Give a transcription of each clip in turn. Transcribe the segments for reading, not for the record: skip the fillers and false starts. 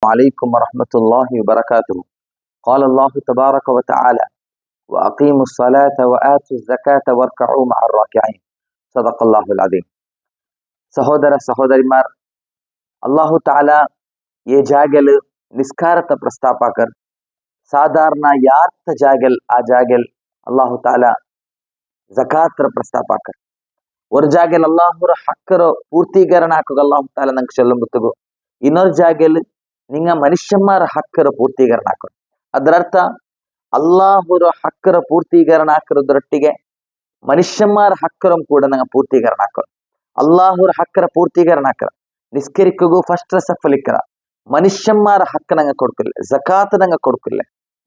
عليكم ورحمة الله وبركاته. قال الله تبارك وتعالى: وأقيموا الصلاة وآتوا الزكاة واركعوا مع الراكعين. صدق الله العظيم. ಸಹೋದರ ಸಹೋದರಿಮಾರ್, ಅಲ್ಲಾಹು ತಾಲಾ ये जागल निस्कारत प्रस्ताप कर साधारण यार्थ जागल आ जागल अल्लाह ताला जकात प्रस्ताप कर और जागल अल्लाह हक्कर पूर्तीकरण अल्लाह ताला नंगे चलुगो इनोर जागल निंग मनुष्यमार हक्कर पूर्तीकरण ಅದರರ್ಥ ಅಲ್ಲಾಹರ ಹಕ್ಕರ ಪೂರ್ತೀಕರಣ ಹಾಕಿರೋದ್ರೊಟ್ಟಿಗೆ ಮನುಷ್ಯಮಾರ ಹಕ್ಕರಂ ಕೂಡ ನಂಗೆ ಪೂರ್ತೀಕರಣ ಹಾಕೋರು. ಅಲ್ಲಾಹರ ಹಕ್ಕರ ಪೂರ್ತೀಕರಣ ಹಾಕರ ನಿಸ್ಕರಿಕ್ಕಗೂ ಫಸ್ಟ್ ಸಫಲಿಕ್ಕರ ಮನುಷ್ಯಮಾರ ಹಕ್ಕ ನಂಗೆ ಕೊಡ್ಕಿಲ್ಲ, ಜಕಾತ್ ನಂಗೆ ಕೊಡ್ಕಿಲ್ಲ.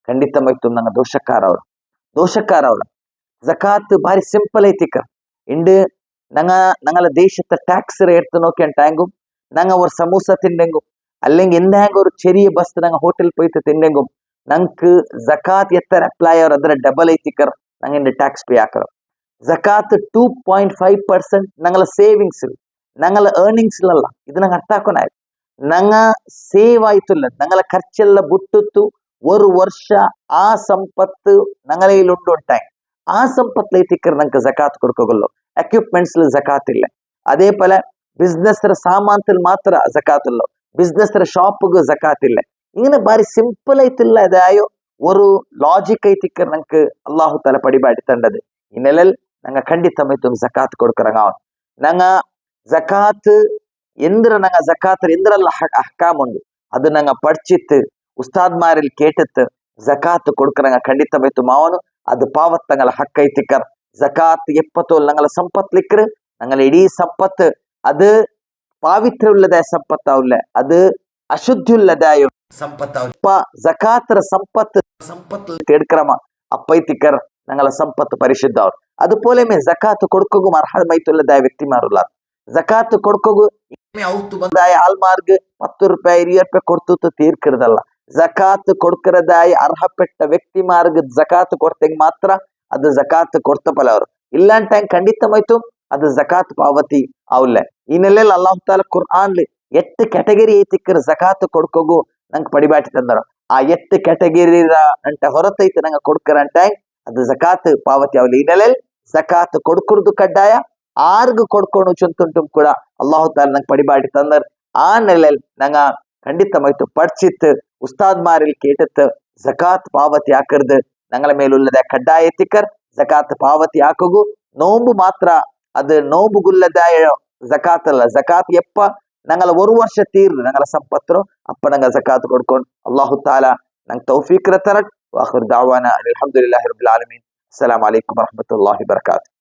ಖಂಡಿತ ಮೈತು ನಂಗೆ ದೋಷಕಾರ ಅವಳು ಜಕಾತ್ ಭಾರಿ ಸಿಂಪಲ್ ಐತಿಕ್ಕ ಇಂಡು ನಂಗಲ ದೇಶದ ಟ್ಯಾಕ್ಸ್ ರೇಟ್ ನೋಕಿ ಅಂಟಾಂಗು ನಂಗೆ ಅವ್ರ ಸಮೂಸ ತಿಂಡೆಂಗು അല്ലെങ്കിൽ എന്താകും ഒരു ചെറിയ ബസ് ഞങ്ങൾ ഹോട്ടലിൽ പോയിട്ട് തിന്നെങ്കും ഞങ്ങൾക്ക് ജക്കാത്ത് എത്ര അപ്ലൈ ആവർ ಅದರ ಡಬಲ್ ಐತಿಕರ್ ഞങ്ങളുടെ ಟ್ಯಾಕ್ಸ್ ಪೇ ಆಕರ. ಜಕಾತ್ 2.5% ഞങ്ങളെ ಸೇವಿಂಗ್ಸ್ ഞങ്ങളെ ಏರ್ನಿಂಗ್ಸ್ಲಲ್ಲ. ಇದು ನಂಗೆ ಅರ್ಥ ಹಾಕೋನಾಯ್ತು. ನಂಗ ಸೇವ್ ಆಯ್ತಲ್ಲ, ഞങ്ങളെ ಖರ್ಚೆಲ್ಲ ಬಿಟ್ಟಿತ್ತು ഒരു ವರ್ಷ ಆ ಸಂಪತ್ತು ഞങ്ങളെ ಉಂಟಾಯ್. ಆ ಸಂಪತ್ತು ಐತಿಕರ್ ನಂಗೆ ಜಕಾತ್ ಕೊಡ್ಕೋಗಲ್ಲ. ಎಕ್ವಿಪ್ಮೆಂಟ್ಸ್ ಜಕಾತ್ ಇಲ್ಲ. അതേപോലെ ബിസിനസ് സാമാനത്തിൽ മാത്ര ജക്കാത്ത് ഉള്ളൂ. ಬಿಸ್ನೆಸ್ ಶಾಪ್ಗೆ ಜಕಾತ್ ಇಲ್ಲ. ಇങ്ങനെ ಬಾರಿ ಸಿಂಪಲ್ ಐತಿಲ್ಲ. ಅದಾಯೋ ഒരു ಲಾಜಿಕ್ ಐತಿಕ್ಕರ್ ನಂಗೆ ಅಲ್ಲಾಹು ತಾಲ ಪಡಿಬಾಡಿ ತಂಡದು ಈ ನೆಲಲ್ ನಂಗೆ ಖಂಡಿತ ಮೈತು ಜಕಾತ್ ಕೊಡ್ಕರಂಗ ಅವನು ನಂಗ ಜಕಾತ್ ಎಂದ್ರ ನಂಗೆ ಜಕಾತ್ ಎಂದ್ರಲ್ಲ ಅಹ್ಕಾಮ್ ಉಂಡು ಅದು ನಂಗೆ ಪಡ್ಚಿತ್ತು ಉಸ್ತಾದ್ಮಾರಿಲ್ ಕೇಟತ್ತು ಜಕಾತ್ ಕೊಡ್ಕರಂಗ ಖಂಡಿತ ಮೈತು ಮಾವನು ಅದು ಪಾವತ್ ನಂಗಲ ಹಕ್ಕ ಐತಿಕ್ಕರ್. ಜಕಾತ್ ಎಪ್ಪತ್ತೋಲ್ ನಂಗಲ ಸಂಪತ್ ಲಿಕ್ಕರ್ ನಂಗಲ ಇಡೀ ಸಂಪತ್ತು ಅದು ಪಾವಿತ್ರ್ಯವುಳ್ಳದಾಯ ಸಂಪತ್ತಾವಿಲ್ಲ, ಅದು ಅಶುದ್ಧಿಯುಳ್ಳದಾಯ ಸಂಪತ್ತಾವ. ಜಕಾತರ ಸಂಪತ್ತು ತೇಡ್ಕ್ರಮ ಅಪ್ಪೈತಿಕರ್ ನಂಗಲ ಸಂಪತ್ತು ಪರಿಶುದ್ಧ ಅವ್ರು. അതുപോലെ ജക്കാത്ത് കൊടുക്കും അർഹമൈത്തുള്ളതായ വ്യക്തിമാരുള്ള ജക്കാത്ത് കൊടുക്കും ഔത്തുബന്ധായ ആൾമാർക്ക് 10 ರೂಪಾಯಿ 20 ರೂಪಾಯಿ കൊടുത്തു തീർക്കരുതല്ല. ജക്കാത്ത് കൊടുക്കറതായ അർഹപ്പെട്ട വ്യക്തിമാർക്ക് ജക്കാത്ത് കൊടുത്തെങ്കിൽ മാത്ര ಅದು ಜಕಾತ್ ಕೊಡ್ತ ಫಲ ಅವರು. ಇಲ್ಲಾಂಟ ಖಂಡಿತಮಾಯ್ತು ಅದು ಜಕಾತ್ ಪಾವತಿ ಅವಲ್ಲ. ಈ ನೆಲೆಯಲ್ಲಿ ಅಲ್ಲಾಹು ತಾಲಾ ಕುರ್ಆನ್ಲಿ 8 ಕ್ಯಾಟಗರಿ ಐತಿಕ್ಕರ್ ಜಕಾತ್ ಕೊಡ್ಕೋಗು ನಂಗೆ ಪಡಿಬಾಟಿ ತಂದರು. ಆ 8 ಕ್ಯಾಟಗರಿ ಅಂಟ ಹೊರತೈತೆ ನಂಗೆ ಕೊಡ್ಕರ ಅಂಟ ಅದು ಜಕಾತ್ ಪಾವತಿ ಅವಲ್ಲ. ಈ ನೆಲೆಯಲ್ಲಿ ಜಕಾತ್ ಕೊಡ್ಕುರ್ದು ಕಡ್ಡಾಯ, ಆರ್ಗು ಕೊಡ್ಕೊಂಡು ಚಂತುಂಟು ಕೂಡ ಅಲ್ಲಾಹು ತಾಲಾ ನಂಗೆ ಪಡಿಬಾಟಿ ತಂದರ್. ಆ ನೆಲೆಯಲ್ಲಿ ನಂಗ ಖಂಡಿತಮಾಯ್ತು ಪಡ್ಚಿತ್ತು ಉಸ್ತಾದ್ಮಾರಿಲ್ ಕೇಟತ್ತು ಜಕಾತ್ ಪಾವತಿ ಹಾಕರ್ದು ഞങ്ങള മേലുള്ളത കഡ്ഡായ എത്തിക്കർ ജക്കാത്ത് പാവത്തി ആക്കുകു. നോമ്പ് മാത്ര അത് നോമ്പുಗುಲ್ಲದಾಯ ಜಕಾತ್ ಅಲ್ಲ. ಜಕಾತ್ ಎಪ್ಪ ഞങ്ങള ഒരു ವರ್ಷ ತೀರ್ದು ഞങ്ങള ಸಂಪತ್ತರು ಅಪ್ಪ ನಂಗೆ ಜಕಾತ್ ಕೊಡ್ಕೊಂಡು ಅಲ್ಲಾಹು ತಾಲಾ ನಂಗೆ ತೌಫೀಕ್ ರತರಟ್. ವಾಖಿರ್ ದಾವಾನಾ ಅಲ್ಹಮ್ದುಲಿಲ್ಲಾಹಿ ರಬ್ಬಿಲ್ ಆಲಮೀನ್. ಅಸ್ಸಲಾಮು ಅಲೈಕುಂ ವರಹಮತುಲ್ಲಾಹಿ ವಬರಕಾತುಹು.